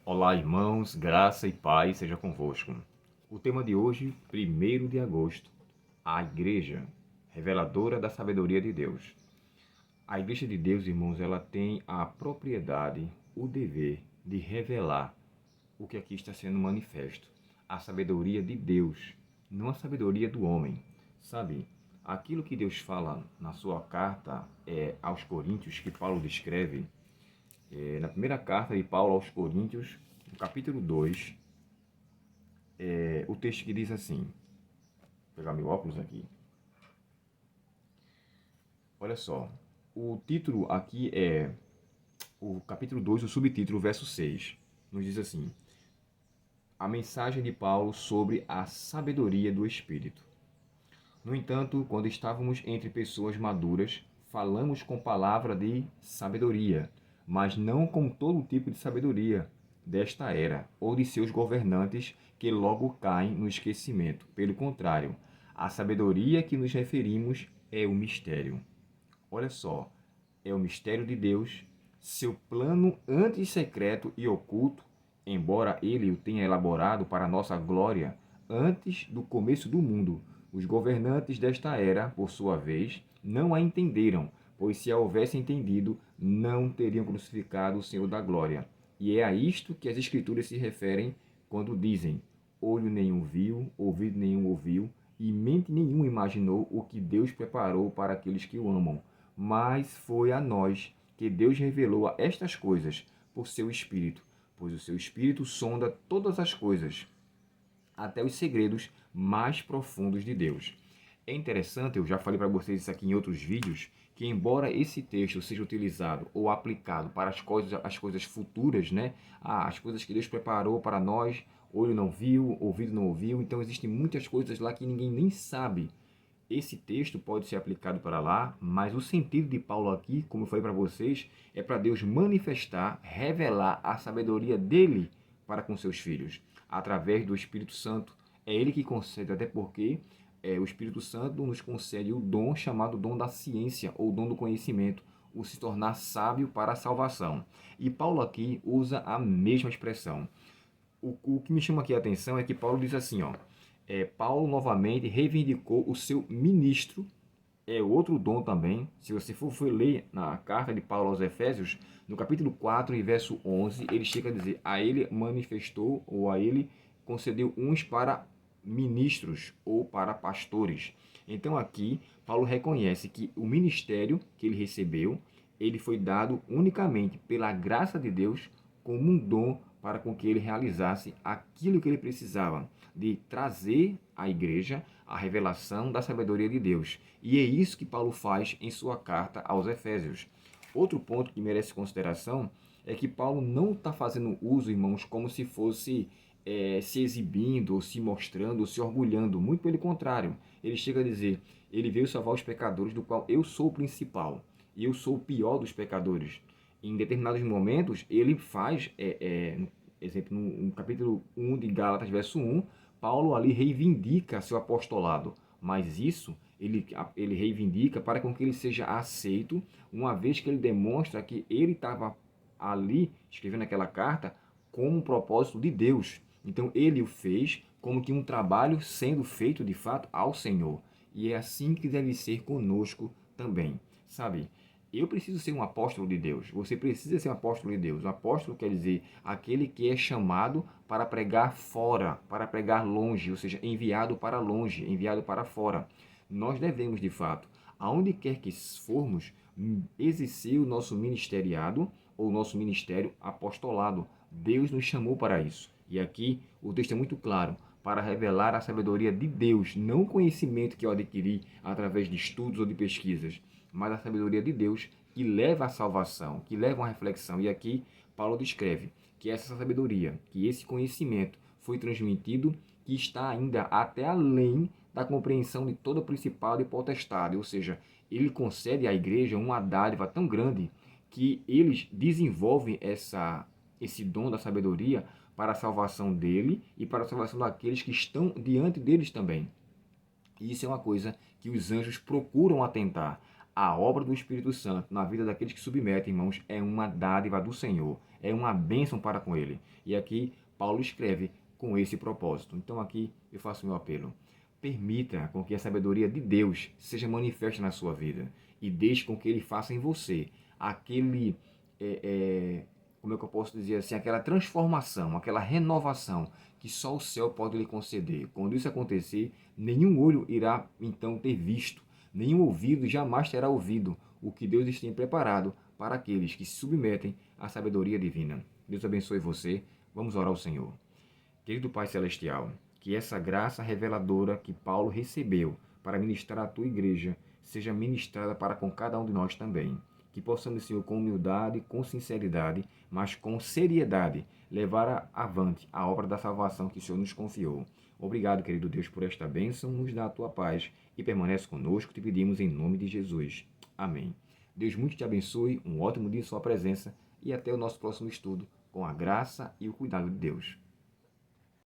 Olá, irmãos, graça e paz seja convosco. O tema de hoje, 1º de agosto, a Igreja, reveladora da sabedoria de Deus. A Igreja de Deus, irmãos, ela tem a propriedade, o dever de revelar o que aqui está sendo manifesto. A sabedoria de Deus, não a sabedoria do homem. Sabe, aquilo que Deus fala na sua carta aos Coríntios, que Paulo descreve, na primeira carta de Paulo aos Coríntios, no capítulo 2, o texto que diz assim, vou pegar meu óculos aqui, olha só, o título aqui é, o capítulo 2, o subtítulo, verso 6, nos diz assim, a mensagem de Paulo sobre a sabedoria do Espírito. No entanto, quando estávamos entre pessoas maduras, falamos com palavra de sabedoria, mas não com todo tipo de sabedoria desta era, ou de seus governantes que logo caem no esquecimento. Pelo contrário, a sabedoria que nos referimos é o mistério. Olha só, é o mistério de Deus, seu plano antes secreto e oculto, embora ele o tenha elaborado para nossa glória antes do começo do mundo. Os governantes desta era, por sua vez, não a entenderam, pois se a houvessem entendido, não teriam crucificado o Senhor da glória. E é a isto que as Escrituras se referem quando dizem: olho nenhum viu, ouvido nenhum ouviu, e mente nenhuma imaginou o que Deus preparou para aqueles que o amam. Mas foi a nós que Deus revelou estas coisas por seu Espírito, pois o seu Espírito sonda todas as coisas, até os segredos mais profundos de Deus. É interessante, eu já falei para vocês isso aqui em outros vídeos, que embora esse texto seja utilizado ou aplicado para as coisas futuras, né? As coisas que Deus preparou para nós, olho não viu, ouvido não ouviu, então existem muitas coisas lá que ninguém nem sabe. Esse texto pode ser aplicado para lá, mas o sentido de Paulo aqui, como eu falei para vocês, é para Deus manifestar, revelar a sabedoria dele para com seus filhos, através do Espírito Santo. É ele que concede, até porque o Espírito Santo nos concede o dom chamado dom da ciência, ou dom do conhecimento, o se tornar sábio para a salvação. E Paulo aqui usa a mesma expressão. O que me chama aqui a atenção é que Paulo diz assim, ó, Paulo novamente reivindicou o seu ministro, é outro dom também. Se você for ler na carta de Paulo aos Efésios, no capítulo 4 e verso 11, ele chega a dizer, a ele manifestou, ou a ele concedeu uns para ministros ou para pastores. Então aqui, Paulo reconhece que o ministério que ele recebeu, ele foi dado unicamente pela graça de Deus como um dom para com que ele realizasse aquilo que ele precisava, de trazer à igreja a revelação da sabedoria de Deus. E é isso que Paulo faz em sua carta aos Efésios. Outro ponto que merece consideração é que Paulo não está fazendo uso, irmãos, como se fosse se exibindo, ou se mostrando, ou se orgulhando. Muito pelo contrário. Ele chega a dizer, ele veio salvar os pecadores, do qual eu sou o principal. E eu sou o pior dos pecadores. Em determinados momentos, ele faz, exemplo, no capítulo 1 de Gálatas, verso 1, Paulo ali reivindica seu apostolado, mas isso ele reivindica para com que ele seja aceito, uma vez que ele demonstra que ele estava ali, escrevendo aquela carta, com um propósito de Deus. Então ele o fez como que um trabalho sendo feito de fato ao Senhor. E é assim que deve ser conosco também, sabe? Eu preciso ser um apóstolo de Deus. Você precisa ser um apóstolo de Deus. O apóstolo quer dizer aquele que é chamado para pregar fora, para pregar longe, ou seja, enviado para longe, enviado para fora. Nós devemos, de fato, aonde quer que formos, exercer o nosso ministeriado ou o nosso ministério apostolado. Deus nos chamou para isso. E aqui o texto é muito claro, para revelar a sabedoria de Deus, não o conhecimento que eu adquiri através de estudos ou de pesquisas, mas a sabedoria de Deus que leva à salvação, que leva a uma reflexão. E aqui Paulo descreve que essa sabedoria, que esse conhecimento foi transmitido, que está ainda até além da compreensão de todo principado e potestade, ou seja, ele concede à igreja uma dádiva tão grande que eles desenvolvem esse dom da sabedoria para a salvação dele e para a salvação daqueles que estão diante deles também. E isso é uma coisa que os anjos procuram atentar. A obra do Espírito Santo na vida daqueles que submetem, irmãos, é uma dádiva do Senhor, é uma bênção para com ele. E aqui Paulo escreve com esse propósito. Então aqui eu faço meu apelo. Permita com que a sabedoria de Deus seja manifesta na sua vida e deixe com que ele faça em você aquele, como é que eu posso dizer assim, aquela transformação, aquela renovação que só o céu pode lhe conceder. Quando isso acontecer, nenhum olho irá então ter visto, nenhum ouvido jamais terá ouvido o que Deus tem preparado para aqueles que se submetem à sabedoria divina. Deus abençoe você. Vamos orar ao Senhor. Querido Pai Celestial, que essa graça reveladora que Paulo recebeu para ministrar à tua igreja seja ministrada para com cada um de nós também. Que possamos, Senhor, com humildade, com sinceridade, mas com seriedade, levar avante a obra da salvação que o Senhor nos confiou. Obrigado, querido Deus, por esta bênção, nos dá a tua paz e permanece conosco, te pedimos em nome de Jesus. Amém. Deus muito te abençoe, um ótimo dia em sua presença e até o nosso próximo estudo, com a graça e o cuidado de Deus.